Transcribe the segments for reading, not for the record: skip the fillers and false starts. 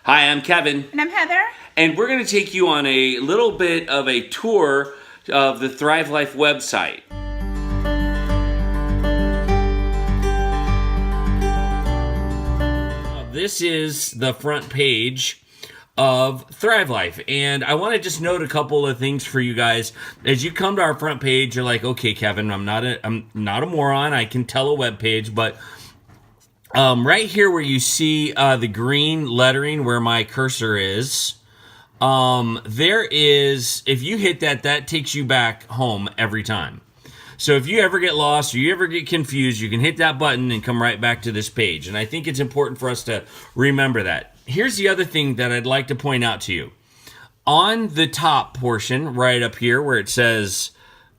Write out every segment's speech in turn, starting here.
Hi, I'm Kevin. And I'm Heather. And we're going to take you on a little bit of a tour of the Thrive Life website. This is the front page of Thrive Life, and I want to just note a couple of things for you guys. As you come to our front page, you're like, okay, Kevin, I'm not a moron. I can tell a web page, but right here where you see the green lettering where my cursor is, there is, if you hit that, that takes you back home every time. So if you ever get lost or you ever get confused, you can hit that button and come right back to this page. And I think it's important for us to remember that. Here's the other thing that I'd like to point out to you. On the top portion, right up here where it says,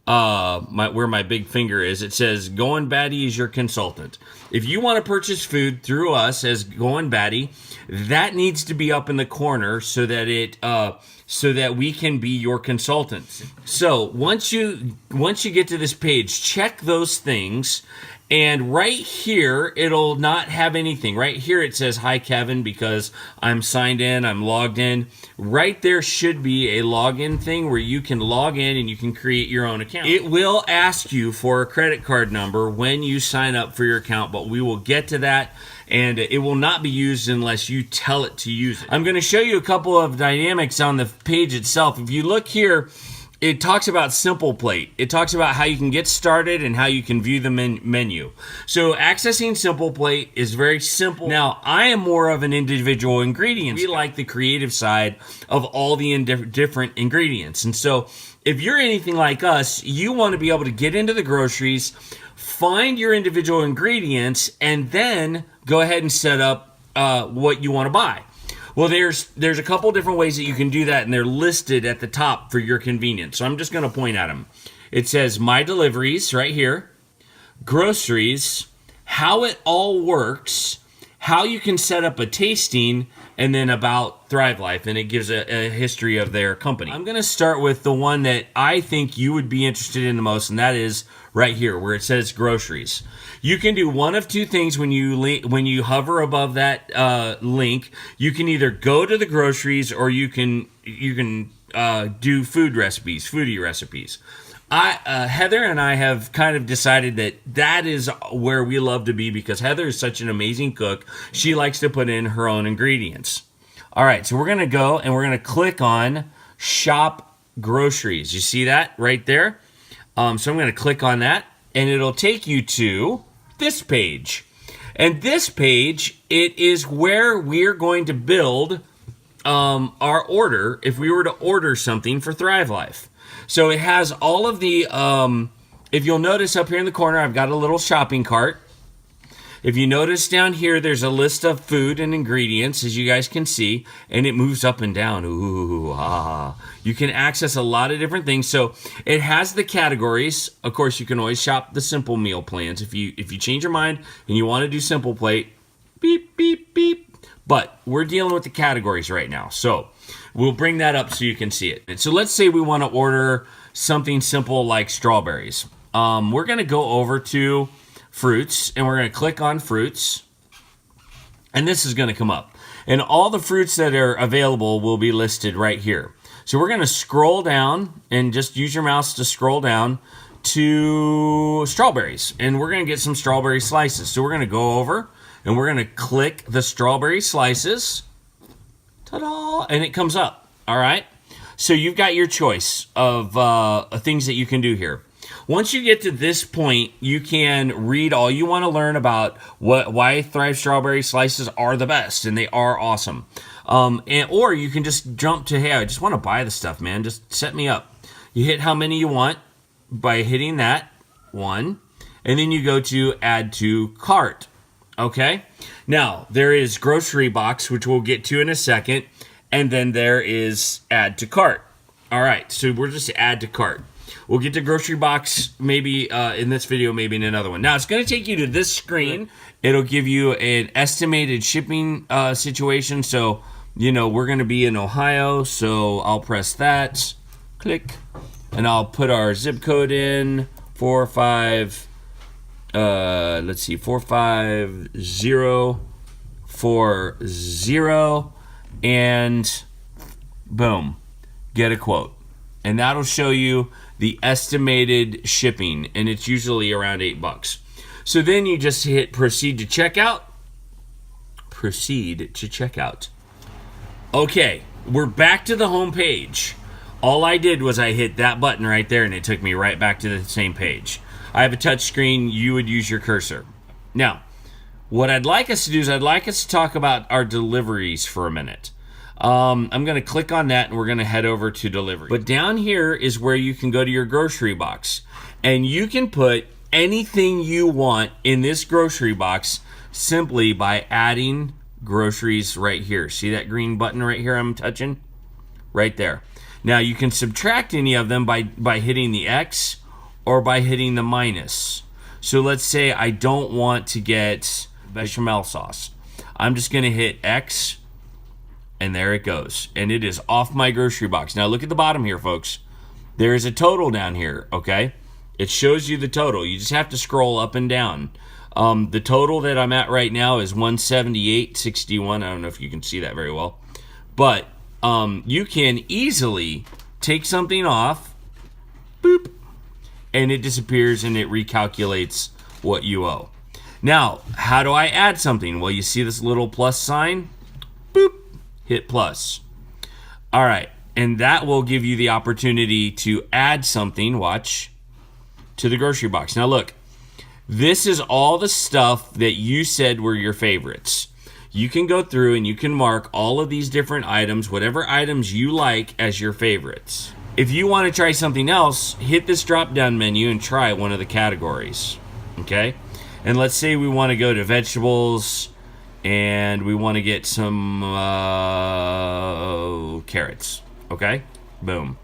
where my big finger is, it says Goin Batty is your consultant. If you want to purchase food through us as Goin Batty, that needs to be up in the corner so that we can be your consultants. So once you get to this page, check those things. And right here, it'll not have anything. Right here, it says, hi, Kevin, because I'm signed in, I'm logged in. Right there should be a login thing where you can log in and you can create your own account. It will ask you for a credit card number when you sign up for your account, but we will get to that, and it will not be used unless you tell it to use it. I'm going to show you a couple of dynamics on the page itself. If you look here, it talks about Simple Plate. It talks about how you can get started and how you can view the menu. So accessing Simple Plate is very simple. Now, I am more of an individual ingredients. We like the creative side of all the different ingredients. And so if you're anything like us, you want to be able to get into the groceries, find your individual ingredients, and then go ahead and set up what you want to buy. Well, there's a couple different ways that you can do that, and they're listed at the top for your convenience. So I'm just going to point at them. It says My Deliveries right here, Groceries, how it all works, how you can set up a tasting, and then about Thrive Life, and it gives a history of their company. I'm going to start with the one that I think you would be interested in the most, and that is right here where it says Groceries. You can do one of two things when you hover above that link. You can either go to the groceries or you can do foodie recipes. Heather and I have kind of decided that is where we love to be because Heather is such an amazing cook. She likes to put in her own ingredients. All right, so we're going to go and we're going to click on Shop Groceries. You see that right there? So I'm going to click on that, and it'll take you to this page. And this page, it is where we're going to build our order if we were to order something for Thrive Life. So it has all of the, if you'll notice up here in the corner, I've got a little shopping cart. If you notice down here, there's a list of food and ingredients, as you guys can see, and it moves up and down. Ooh, ah. You can access a lot of different things. So it has the categories. Of course, you can always shop the simple meal plans. If you change your mind and you want to do Simple Plate, beep, beep, beep. But we're dealing with the categories right now. So we'll bring that up so you can see it. And so let's say we want to order something simple like strawberries. We're going to go over to fruits, and we're going to click on fruits, and this is going to come up, and all the fruits that are available will be listed right here. So we're going to scroll down and just use your mouse to scroll down to strawberries, and we're going to get some strawberry slices. So we're going to go over and we're going to click the strawberry slices. Ta-da! And it comes up. All right, so you've got your choice of things that you can do here. Once you get to this point, you can read all you want to learn about why Thrive Strawberry Slices are the best, and they are awesome. Or you can just jump to, hey, I just want to buy the stuff, man. Just set me up. You hit how many you want by hitting that one, and then you go to Add to Cart. Okay? Now, there is Grocery Box, which we'll get to in a second, and then there is Add to Cart. All right, so we're just Add to Cart. We'll get to Grocery Box maybe in this video, maybe in another one. Now, it's going to take you to this screen. It'll give you an estimated shipping situation. So, we're going to be in Ohio, so I'll press that. Click. And I'll put our zip code in, 45040. and boom, get a quote. And that'll show you the estimated shipping, and it's usually around $8. So then you just hit proceed to checkout. Proceed to checkout. Okay, we're back to the home page. All I did was I hit that button right there, and it took me right back to the same page. I have a touch screen. You would use your cursor. Now, what I'd like us to do is I'd like us to talk about our deliveries for a minute. I'm going to click on that, and we're going to head over to delivery. But down here is where you can go to your grocery box, and you can put anything you want in this grocery box simply by adding groceries right here. See that green button right here I'm touching? Right there. Now you can subtract any of them by hitting the X or by hitting the minus. So let's say I don't want to get bechamel sauce. I'm just going to hit X, and there it goes. And it is off my grocery box. Now look at the bottom here, folks. There is a total down here, okay? It shows you the total. You just have to scroll up and down. The total that I'm at right now is 178.61. I don't know if you can see that very well. But you can easily take something off, boop, and it disappears and it recalculates what you owe. Now, how do I add something? Well, you see this little plus sign? Boop, hit plus. All right, and that will give you the opportunity to add something, watch, to the grocery box. Now look, this is all the stuff that you said were your favorites. You can go through and you can mark all of these different items, whatever items you like, as your favorites. If you want to try something else, hit this drop-down menu and try one of the categories, okay? And let's say we want to go to vegetables and we want to get some carrots, okay? Boom.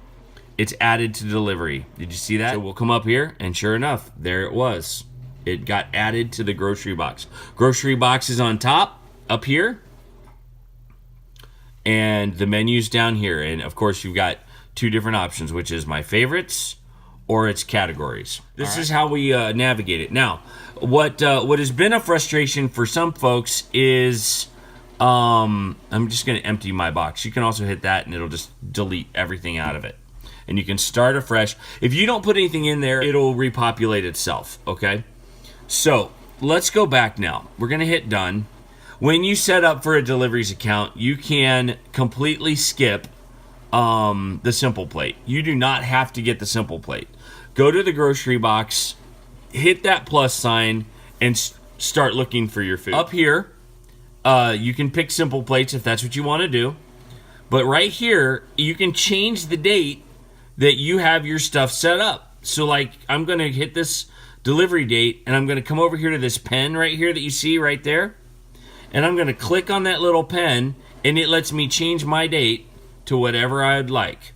It's added to delivery. Did you see that? So we'll come up here, and sure enough, there it was. It got added to the grocery box. Grocery box is on top, up here, and the menu's down here. And of course, you've got two different options, which is my favorites or its categories. This is how we navigate it. Now, what has been a frustration for some folks is, I'm just going to empty my box. You can also hit that, and it'll just delete everything out of it. And you can start afresh. If you don't put anything in there, it'll repopulate itself, okay? So let's go back now. We're going to hit done. When you set up for a deliveries account, you can completely skip the simple plate. You do not have to get the simple plate. Go to the grocery box, hit that plus sign, and start looking for your food. Up here, you can pick simple plates if that's what you want to do. But right here, you can change the date that you have your stuff set up. So like, I'm going to hit this delivery date, and I'm going to come over here to this pen right here that you see right there, and I'm going to click on that little pen, and it lets me change my date to whatever I'd like.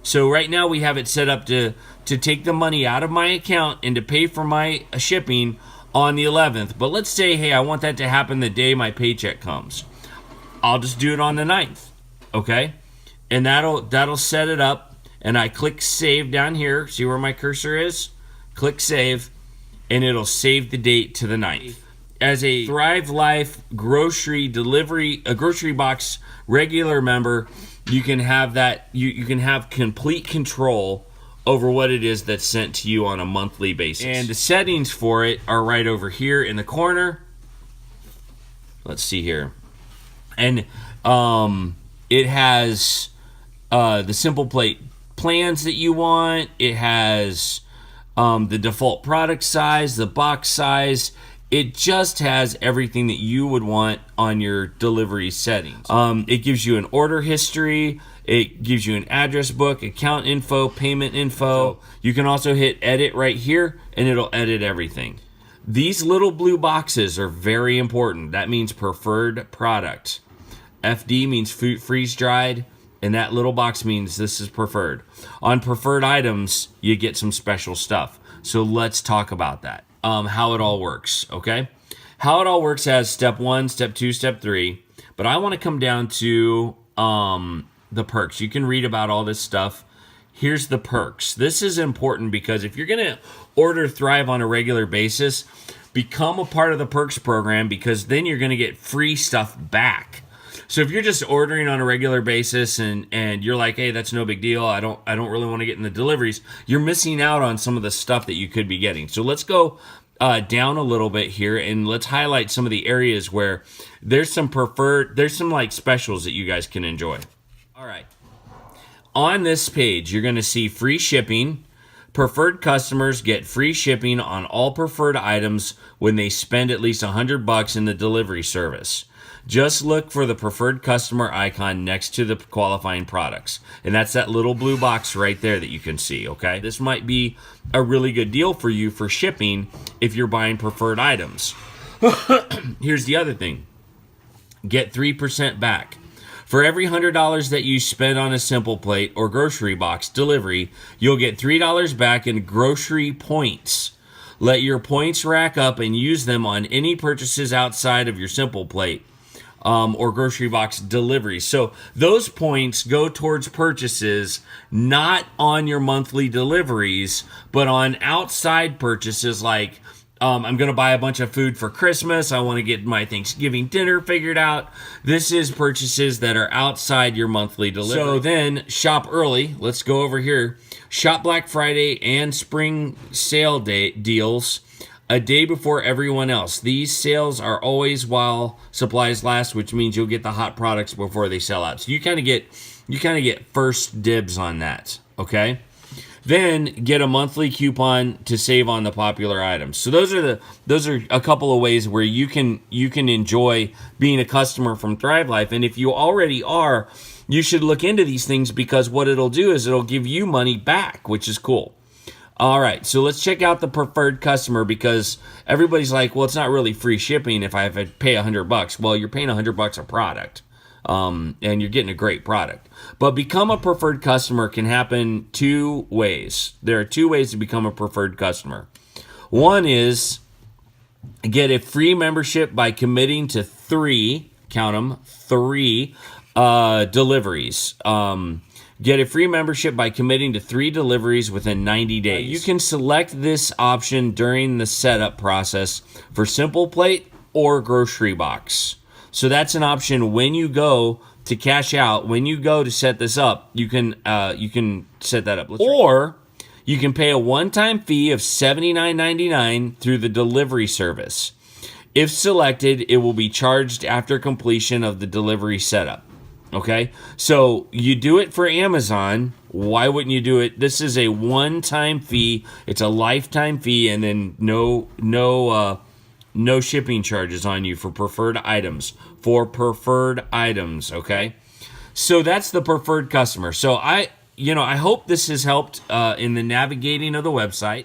So right now we have it set up to take the money out of my account and to pay for my shipping on the 11th. But let's say, hey, I want that to happen the day my paycheck comes. I'll just do it on the 9th, okay? And that'll set it up. And I click save down here. See where my cursor is? Click save, and it'll save the date to the 9th. As a Thrive Life grocery delivery, a grocery box regular member, you can have that. You can have complete control over what it is that's sent to you on a monthly basis. And the settings for it are right over here in the corner. Let's see here, and it has the simple plate plans that you want. It has the default product size, the box size. It just has everything that you would want on your delivery settings. It gives you an order history. It gives you an address book, account info, payment info. You can also hit edit right here, and it'll edit everything. These little blue boxes are very important. That means preferred product. FD means food freeze-dried. And that little box means this is preferred. On preferred items, you get some special stuff. So let's talk about that. How it all works, okay? How it all works has step 1, step 2, step 3. But I want to come down to the perks. You can read about all this stuff. Here's the perks. This is important because if you're going to order Thrive on a regular basis, become a part of the perks program, because then you're going to get free stuff back. So if you're just ordering on a regular basis and you're like, hey, that's no big deal, I don't really want to get in the deliveries, you're missing out on some of the stuff that you could be getting. So let's go down a little bit here and let's highlight some of the areas where there's some like specials that you guys can enjoy. All right. On this page, you're going to see free shipping. Preferred customers get free shipping on all preferred items when they spend at least $100 in the delivery service. Just look for the preferred customer icon next to the qualifying products. And that's that little blue box right there that you can see, okay? This might be a really good deal for you for shipping if you're buying preferred items. Here's the other thing. Get 3% back. For every $100 that you spend on a Simple Plate or grocery box delivery, you'll get $3 back in grocery points. Let your points rack up and use them on any purchases outside of your Simple Plate or grocery box deliveries. So those points go towards purchases not on your monthly deliveries, but on outside purchases like I'm going to buy a bunch of food for Christmas. I want to get my Thanksgiving dinner figured out. This is purchases that are outside your monthly delivery. So then shop early. Let's go over here. Shop Black Friday and spring sale day deals a day before everyone else. These sales are always while supplies last, which means you'll get the hot products before they sell out. So you kind of get first dibs on that, okay? Then get a monthly coupon to save on the popular items. So those are a couple of ways where you can enjoy being a customer from Thrive Life. And if you already are, you should look into these things because what it'll do is it'll give you money back, which is cool. All right, so let's check out the preferred customer because everybody's like, well, it's not really free shipping if I have to pay $100. Well, you're paying $100 a product. And you're getting a great product. But become a preferred customer can happen two ways. There are two ways to become a preferred customer. One is get a free membership by committing to three deliveries. Get a free membership by committing to 3 deliveries within 90 days. You can select this option during the setup process for Simple Plate or grocery box. So that's an option when you go to cash out. When you go to set this up, you can set that up. Or you can pay a one-time fee of $79.99 through the delivery service. If selected, it will be charged after completion of the delivery setup. Okay? So you do it for Amazon. Why wouldn't you do it? This is a one-time fee. It's a lifetime fee, and then no shipping charges on you for preferred items. Okay? So that's the preferred customer. So I hope this has helped in the navigating of the website.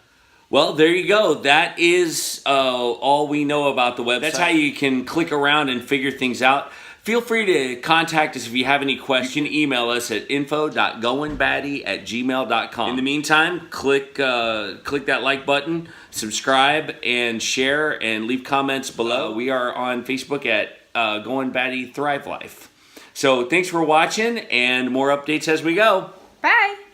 Well, there you go. That is all we know about the website. That's how you can click around and figure things out. Feel free to contact us if you have any question. Email us at info.goinbatty@gmail.com. In the meantime, click that like button, subscribe, and share, and leave comments below. We are on Facebook at Goin Batty Thrive Life. So thanks for watching, and more updates as we go. Bye.